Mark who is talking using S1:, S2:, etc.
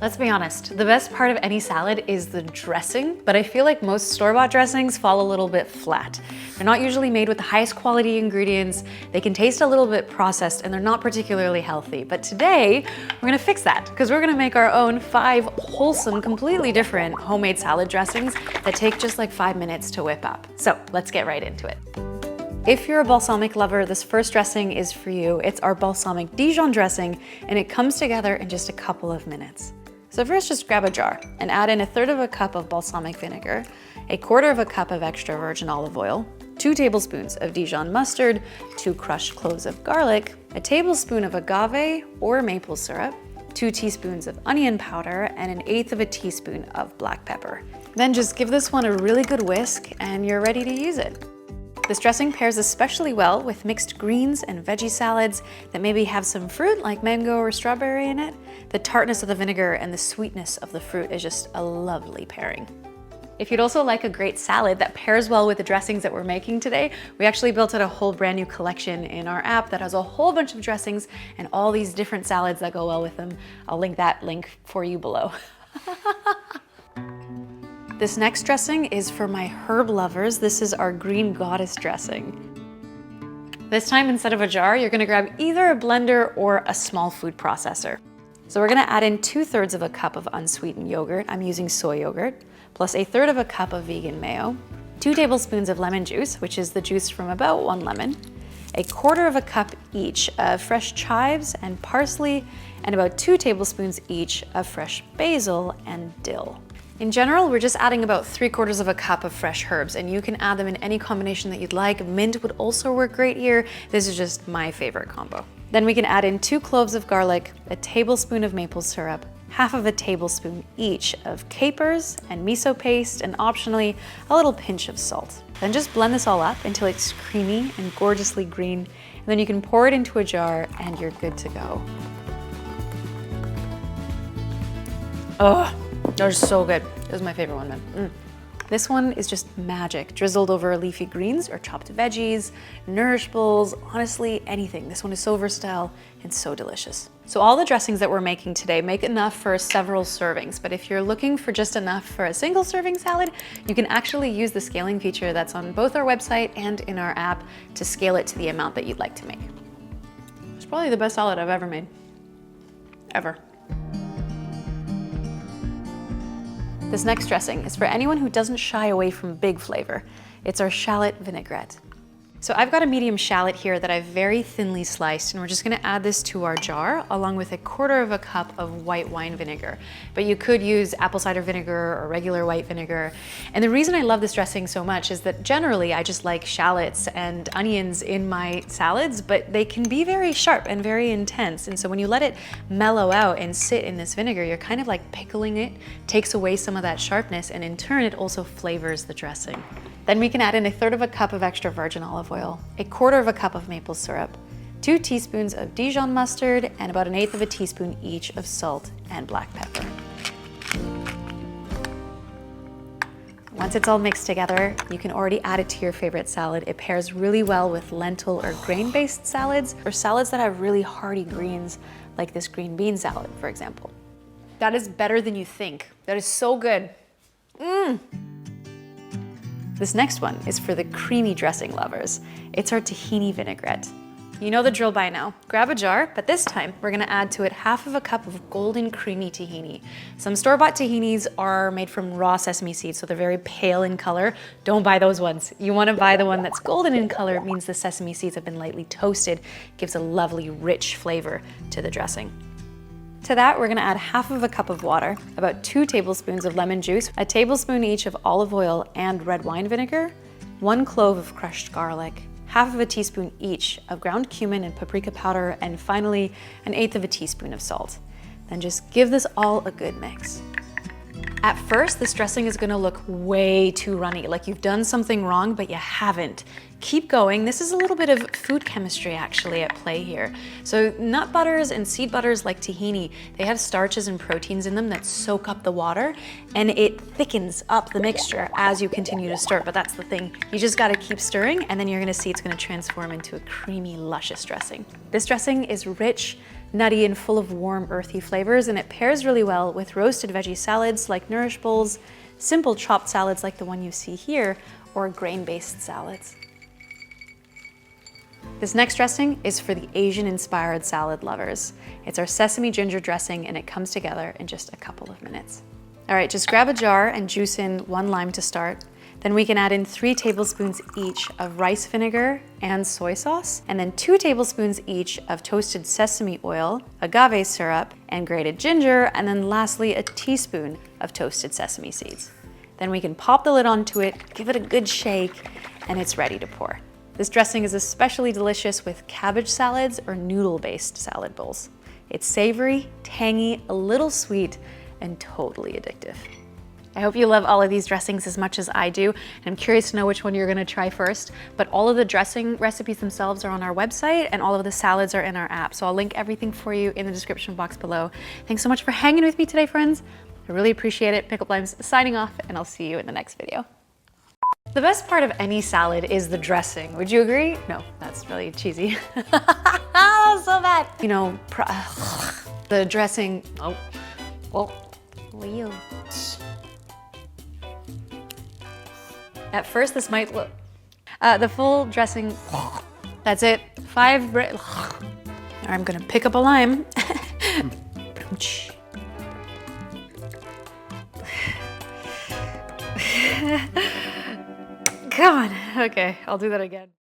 S1: Let's be honest, the best part of any salad is the dressing, but I feel like most store-bought dressings fall a little bit flat. They're not usually made with the highest quality ingredients, they can taste a little bit processed, and they're not particularly healthy. But today, we're gonna fix that, because we're gonna make our own 5 wholesome, completely different homemade salad dressings that take just like 5 minutes to whip up. So let's get right into it. If you're a balsamic lover, this first dressing is for you. It's our balsamic Dijon dressing, and it comes together in just a couple of minutes. So first, just grab a jar and add in 1/3 cup of balsamic vinegar, 1/4 cup of extra virgin olive oil, 2 tablespoons of Dijon mustard, 2 crushed cloves of garlic, a tablespoon of agave or maple syrup, 2 teaspoons of onion powder, and 1/8 teaspoon of black pepper. Then just give this one a really good whisk and you're ready to use it. This dressing pairs especially well with mixed greens and veggie salads that maybe have some fruit like mango or strawberry in it. The tartness of the vinegar and the sweetness of the fruit is just a lovely pairing. If you'd also like a great salad that pairs well with the dressings that we're making today, we actually built out a whole brand new collection in our app that has a whole bunch of dressings and all these different salads that go well with them. I'll link that link for you below. This next dressing is for my herb lovers. This is our green goddess dressing. This time, instead of a jar, you're gonna grab either a blender or a small food processor. So we're gonna add in 2/3 cup of unsweetened yogurt. I'm using soy yogurt, plus 1/3 cup of vegan mayo, 2 tablespoons of lemon juice, which is the juice from about 1 lemon, 1/4 cup each of fresh chives and parsley, and about 2 tablespoons each of fresh basil and dill. In general, we're just adding about 3/4 cup of fresh herbs, and you can add them in any combination that you'd like. Mint would also work great here. This is just my favorite combo. Then we can add in 2 cloves of garlic, a tablespoon of maple syrup, 1/2 tablespoon each of capers and miso paste, and optionally a little pinch of salt. Then just blend this all up until it's creamy and gorgeously green, and then you can pour it into a jar and you're good to go. Oh, they're so good. This is my favorite one, man. This one is just magic, drizzled over leafy greens or chopped veggies, nourishables, honestly, anything. This one is so versatile and so delicious. So all the dressings that we're making today make enough for several servings, but if you're looking for just enough for a single serving salad, you can actually use the scaling feature that's on both our website and in our app to scale it to the amount that you'd like to make. It's probably the best salad I've ever made, ever. This next dressing is for anyone who doesn't shy away from big flavor. It's our shallot vinaigrette. So I've got a medium shallot here that I've very thinly sliced, and we're just gonna add this to our jar along with 1/4 cup of white wine vinegar. But you could use apple cider vinegar or regular white vinegar. And the reason I love this dressing so much is that generally I just like shallots and onions in my salads, but they can be very sharp and very intense. And so when you let it mellow out and sit in this vinegar, you're kind of like pickling it, takes away some of that sharpness, and in turn it also flavors the dressing. Then we can add in 1/3 cup of extra virgin olive oil, 1/4 cup of maple syrup, 2 teaspoons of Dijon mustard, and about 1/8 teaspoon each of salt and black pepper. Once it's all mixed together, you can already add it to your favorite salad. It pairs really well with lentil or grain-based salads, or salads that have really hearty greens, like this green bean salad, for example. That is better than you think. That is so good. This next one is for the creamy dressing lovers. It's our tahini vinaigrette. You know the drill by now. Grab a jar, but this time we're gonna add to it 1/2 cup of golden creamy tahini. Some store-bought tahinis are made from raw sesame seeds, so they're very pale in color. Don't buy those ones. You wanna buy the one that's golden in color. It means the sesame seeds have been lightly toasted. It gives a lovely, rich flavor to the dressing. To that, we're gonna add 1/2 cup of water, about 2 tablespoons of lemon juice, a tablespoon each of olive oil and red wine vinegar, 1 clove of crushed garlic, 1/2 teaspoon each of ground cumin and paprika powder, and finally 1/8 teaspoon of salt. Then just give this all a good mix. At first, this dressing is gonna look way too runny, like you've done something wrong, but you haven't. Keep going. This is a little bit of food chemistry actually at play here. So nut butters and seed butters like tahini, they have starches and proteins in them that soak up the water, and it thickens up the mixture as you continue to stir. But that's the thing. You just gotta keep stirring, and then you're gonna see it's gonna transform into a creamy, luscious dressing. This dressing is rich, nutty and full of warm, earthy flavors, and it pairs really well with roasted veggie salads like nourish bowls, simple chopped salads like the one you see here, or grain-based salads. This next dressing is for the Asian-inspired salad lovers. It's our sesame ginger dressing, and it comes together in just a couple of minutes. All right, just grab a jar and juice in 1 lime to start. Then we can add in 3 tablespoons each of rice vinegar and soy sauce, and then 2 tablespoons each of toasted sesame oil, agave syrup, and grated ginger, and then lastly, a teaspoon of toasted sesame seeds. Then we can pop the lid onto it, give it a good shake, and it's ready to pour. This dressing is especially delicious with cabbage salads or noodle-based salad bowls. It's savory, tangy, a little sweet, and totally addictive. I hope you love all of these dressings as much as I do, and I'm curious to know which one you're gonna try first, but all of the dressing recipes themselves are on our website, and all of the salads are in our app, so I'll link everything for you in the description box below. Thanks so much for hanging with me today, friends. I really appreciate it. Pickled Limes signing off, and I'll see you in the next video. The best part of any salad is the dressing. Would you agree? No, that's really cheesy. Oh, so bad. You know, the dressing, At first, this might look, the full dressing, that's it. 5 I'm gonna pick up a lime. Come on, okay, I'll do that again.